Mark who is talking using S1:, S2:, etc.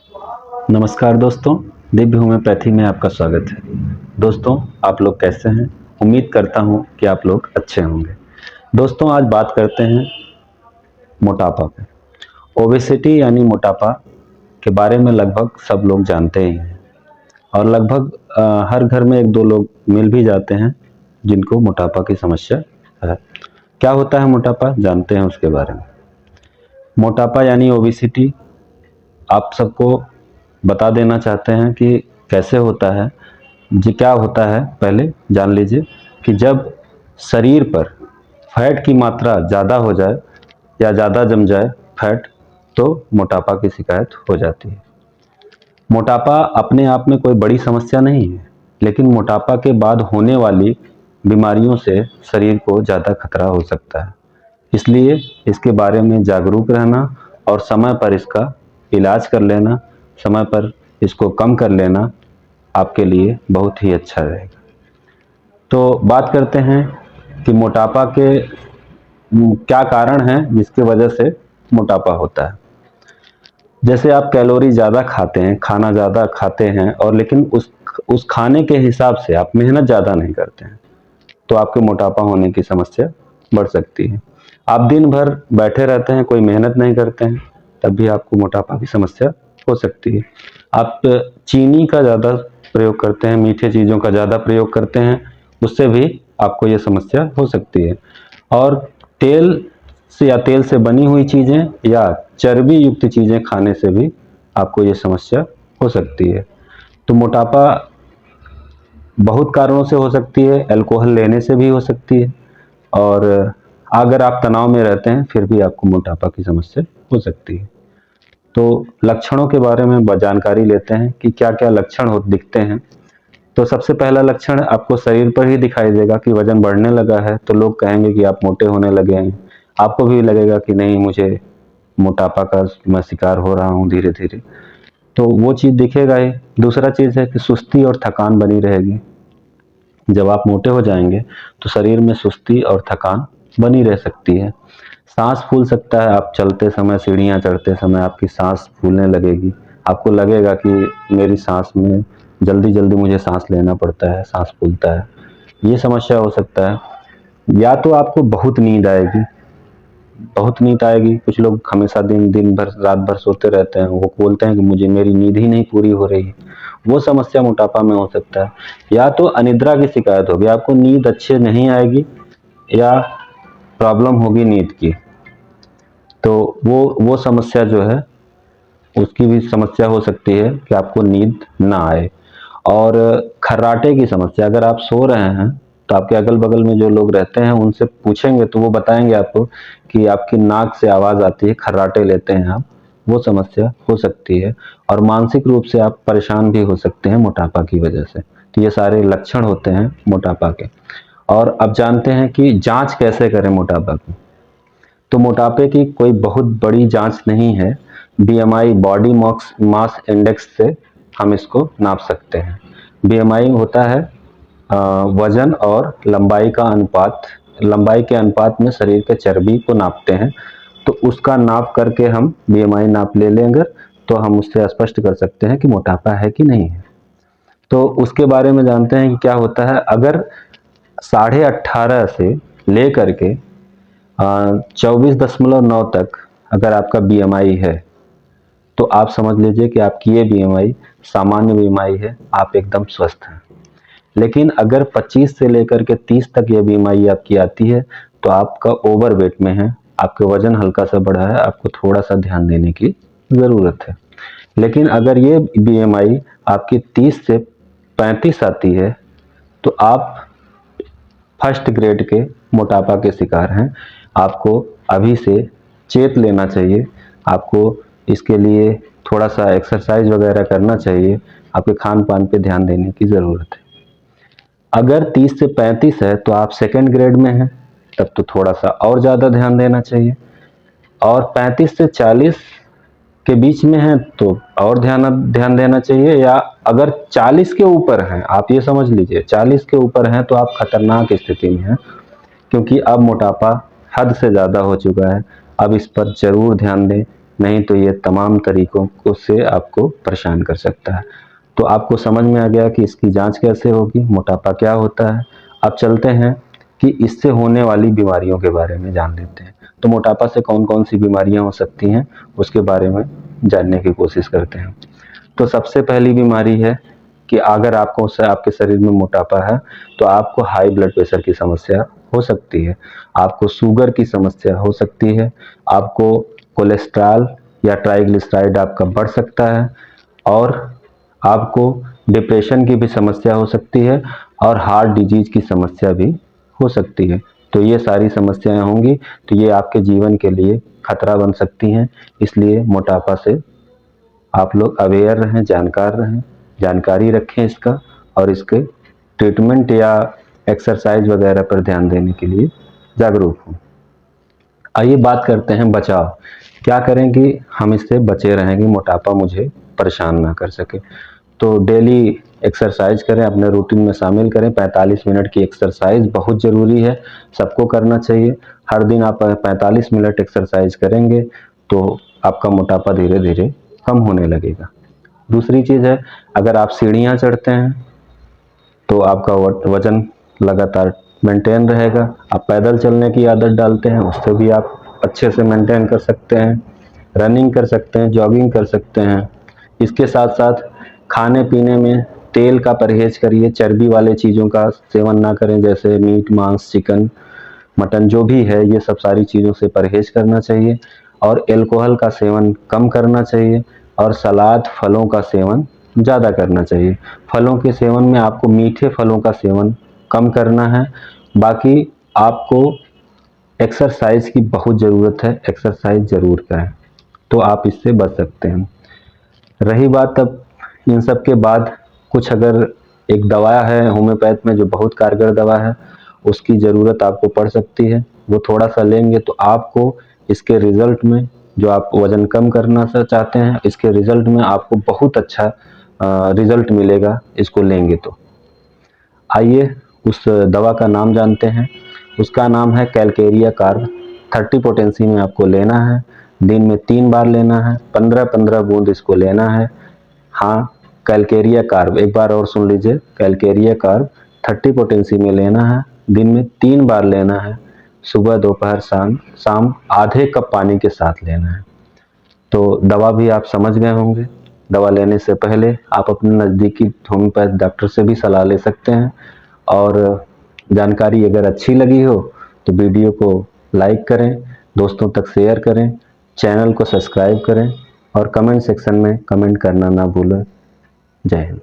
S1: नमस्कार दोस्तों, दिव्य होम्योपैथी में आपका स्वागत है। दोस्तों, आप लोग कैसे हैं? उम्मीद करता हूं कि आप लोग अच्छे होंगे। दोस्तों, आज बात करते हैं मोटापा पे। ओबेसिटी यानी मोटापा के बारे में लगभग सब लोग जानते ही हैं और लगभग हर घर में एक दो लोग मिल भी जाते हैं जिनको मोटापा की समस्या है। क्या होता है मोटापा? जानते हैं उसके बारे में। मोटापा यानी ओबेसिटी आप सबको बता देना चाहते हैं कि कैसे होता है। जी, क्या होता है पहले जान लीजिए कि जब शरीर पर फैट की मात्रा ज़्यादा हो जाए या ज़्यादा जम जाए फैट, तो मोटापा की शिकायत हो जाती है। मोटापा अपने आप में कोई बड़ी समस्या नहीं है, लेकिन मोटापा के बाद होने वाली बीमारियों से शरीर को ज़्यादा खतरा हो सकता है। इसलिए इसके बारे में जागरूक रहना और समय पर इसका इलाज कर लेना, समय पर इसको कम कर लेना आपके लिए बहुत ही अच्छा रहेगा। तो बात करते हैं कि मोटापा के क्या कारण हैं जिसकी वजह से मोटापा होता है। जैसे आप कैलोरी ज़्यादा खाते हैं, खाना ज़्यादा खाते हैं और लेकिन उस खाने के हिसाब से आप मेहनत ज़्यादा नहीं करते हैं, तो आपके मोटापा होने की समस्या बढ़ सकती है। आप दिन भर बैठे रहते हैं, कोई मेहनत नहीं करते हैं, तब भी आपको मोटापा की समस्या हो सकती है। आप चीनी का ज़्यादा प्रयोग करते हैं, मीठे चीज़ों का ज़्यादा प्रयोग करते हैं, उससे भी आपको ये समस्या हो सकती है। और तेल से या तेल से बनी हुई चीज़ें या चर्बी युक्त चीज़ें खाने से भी आपको ये समस्या हो सकती है। तो मोटापा बहुत कारणों से हो सकती है, अल्कोहल लेने से भी हो सकती है और अगर आप तनाव में रहते हैं फिर भी आपको मोटापा की समस्या हो सकती है। तो लक्षणों के बारे में जानकारी लेते हैं कि क्या-क्या लक्षण दिखते हैं। तो सबसे पहला लक्षण आपको शरीर पर ही दिखाई देगा कि वजन बढ़ने लगा है, तो लोग कहेंगे कि आप मोटे होने लगे हैं। आपको भी लगेगा कि नहीं, मुझे मोटापा का मैं शिकार हो रहा हूँ धीरे-धीरे। तो वो चीज़ दिखेगा ही। दूसरा चीज़ है कि सुस्ती और थकान बनी रहेगी। जब आप मोटे हो जाएंगे तो शरीर में सुस्ती और थकान बनी रह सकती है। सांस फूल सकता है, आप चलते समय, सीढ़ियाँ चढ़ते समय आपकी सांस फूलने लगेगी। आपको लगेगा कि मेरी सांस में जल्दी जल्दी मुझे सांस लेना पड़ता है, सांस फूलता है। ये समस्या हो सकता है। या तो आपको बहुत नींद आएगी, बहुत नींद आएगी। कुछ लोग हमेशा दिन दिन भर रात भर सोते रहते हैं, वो बोलते हैं कि मुझे मेरी नींद ही नहीं पूरी हो रही है। वो समस्या मोटापा में हो सकता है। या तो अनिद्रा की शिकायत होगी, आपको नींद अच्छे नहीं आएगी या प्रॉब्लम होगी नींद की, तो वो समस्या जो है उसकी भी समस्या हो सकती है कि आपको नींद ना आए। और खर्राटे की समस्या, अगर आप सो रहे हैं तो आपके अगल बगल में जो लोग रहते हैं उनसे पूछेंगे तो वो बताएंगे आपको कि आपकी नाक से आवाज़ आती है, खर्राटे लेते हैं आप, वो समस्या हो सकती है। और मानसिक रूप से आप परेशान भी हो सकते हैं मोटापा की वजह से। तो ये सारे लक्षण होते हैं मोटापा के। और अब जानते हैं कि जांच कैसे करें मोटापा की। तो मोटापे की कोई बहुत बड़ी जांच नहीं है। बीएमआई, बॉडी मास इंडेक्स से हम इसको नाप सकते हैं। बीएमआई होता है वजन और लंबाई का अनुपात। लंबाई के अनुपात में शरीर के चर्बी को नापते हैं, तो उसका नाप करके हम बीएमआई नाप ले लेंगे तो हम उससे स्पष्ट कर सकते हैं कि मोटापा है कि नहीं है। तो उसके बारे में जानते हैं कि क्या होता है। अगर 18.5 से लेकर के 24.9 तक अगर आपका बीएमआई है, तो आप समझ लीजिए कि आपकी ये बीएमआई सामान्य बीएमआई है, आप एकदम स्वस्थ हैं। लेकिन अगर 25 से लेकर के 30 तक ये बीएमआई आपकी आती है तो आपका ओवरवेट में है, आपके वजन हल्का सा बढ़ा है, आपको थोड़ा सा ध्यान देने की ज़रूरत है। लेकिन अगर ये बीएमआई आपकी 30 से 35 आती है तो आप फर्स्ट ग्रेड के मोटापा के शिकार हैं। आपको अभी से चेत लेना चाहिए। आपको इसके लिए थोड़ा सा एक्सरसाइज वगैरह करना चाहिए। आपके खान पान पे ध्यान देने की ज़रूरत है। अगर 30 से 35 है तो आप सेकेंड ग्रेड में हैं, तब तो थोड़ा सा और ज़्यादा ध्यान देना चाहिए। और 35 से 40 के बीच में है तो और ध्यान देना चाहिए। या अगर 40 के ऊपर हैं, आप ये समझ लीजिए 40 के ऊपर हैं तो आप खतरनाक स्थिति में हैं, क्योंकि अब मोटापा हद से ज़्यादा हो चुका है। अब इस पर ज़रूर ध्यान दें। नहीं तो ये तमाम तरीकों को से आपको परेशान कर सकता है। तो आपको समझ में आ गया कि इसकी जांच कैसे होगी, मोटापा क्या होता है। अब चलते हैं कि इससे होने वाली बीमारियों के बारे में जान लेते हैं। तो मोटापा से कौन कौन सी बीमारियां हो सकती हैं उसके बारे में जानने की कोशिश करते हैं। तो सबसे पहली बीमारी है कि अगर आपके शरीर में मोटापा है तो आपको हाई ब्लड प्रेशर की समस्या हो सकती है, आपको शुगर की समस्या हो सकती है, आपको कोलेस्ट्रॉल या ट्राइग्लिसराइड आपका बढ़ सकता है, और आपको डिप्रेशन की भी समस्या हो सकती है, और हार्ट डिजीज की समस्या भी हो सकती है। तो ये सारी समस्याएं होंगी तो ये आपके जीवन के लिए खतरा बन सकती हैं। इसलिए मोटापा से आप लोग अवेयर रहें, जानकारी रखें इसका, और इसके ट्रीटमेंट या एक्सरसाइज वगैरह पर ध्यान देने के लिए जागरूक हों। आइए बात करते हैं बचाव। क्या करें कि हम इससे बचे रहेंगे, मोटापा मुझे परेशान ना कर सके। तो डेली एक्सरसाइज करें, अपने रूटीन में शामिल करें। 45 मिनट की एक्सरसाइज बहुत ज़रूरी है, सबको करना चाहिए। हर दिन आप 45 मिनट एक्सरसाइज करेंगे तो आपका मोटापा धीरे धीरे कम होने लगेगा। दूसरी चीज़ है, अगर आप सीढ़ियाँ चढ़ते हैं तो आपका वजन लगातार मेंटेन रहेगा। आप पैदल चलने की आदत डालते हैं, उससे भी आप अच्छे से मेंटेन कर सकते हैं। रनिंग कर सकते हैं, जॉगिंग कर सकते हैं। इसके साथ साथ खाने पीने में तेल का परहेज करिए, चर्बी वाले चीज़ों का सेवन ना करें, जैसे मीट, मांस, चिकन, मटन जो भी है, ये सब सारी चीज़ों से परहेज करना चाहिए। और एल्कोहल का सेवन कम करना चाहिए, और सलाद, फलों का सेवन ज़्यादा करना चाहिए। फलों के सेवन में आपको मीठे फलों का सेवन कम करना है। बाकी आपको एक्सरसाइज की बहुत ज़रूरत है, एक्सरसाइज ज़रूर करें तो आप इससे बच सकते हैं। रही बात अब इन सब के बाद, कुछ अगर एक दवा है होम्योपैथ में जो बहुत कारगर दवा है, उसकी ज़रूरत आपको पड़ सकती है। वो थोड़ा सा लेंगे तो आपको इसके रिज़ल्ट में, जो आप वज़न कम करना चाहते हैं, इसके रिज़ल्ट में आपको बहुत अच्छा रिज़ल्ट मिलेगा इसको लेंगे तो। आइए उस दवा का नाम जानते हैं। उसका नाम है कैलकेरिया कार्ब। 30 पोटेंसी में आपको लेना है, दिन में 3 बार लेना है, 15-15 बूंद इसको लेना है। हाँ, कैलकेरिया कार्ब एक बार और सुन लीजिए, कैलकेरिया कार्ब 30 पोटेंसी में लेना है, दिन में 3 बार लेना है, सुबह, दोपहर, शाम आधे कप पानी के साथ लेना है। तो दवा भी आप समझ गए होंगे। दवा लेने से पहले आप अपने नज़दीकी होम्योपैथ डॉक्टर से भी सलाह ले सकते हैं। और जानकारी अगर अच्छी लगी हो तो वीडियो को लाइक करें, दोस्तों तक शेयर करें, चैनल को सब्सक्राइब करें, और कमेंट सेक्शन में कमेंट करना ना भूलें। जय हिंद।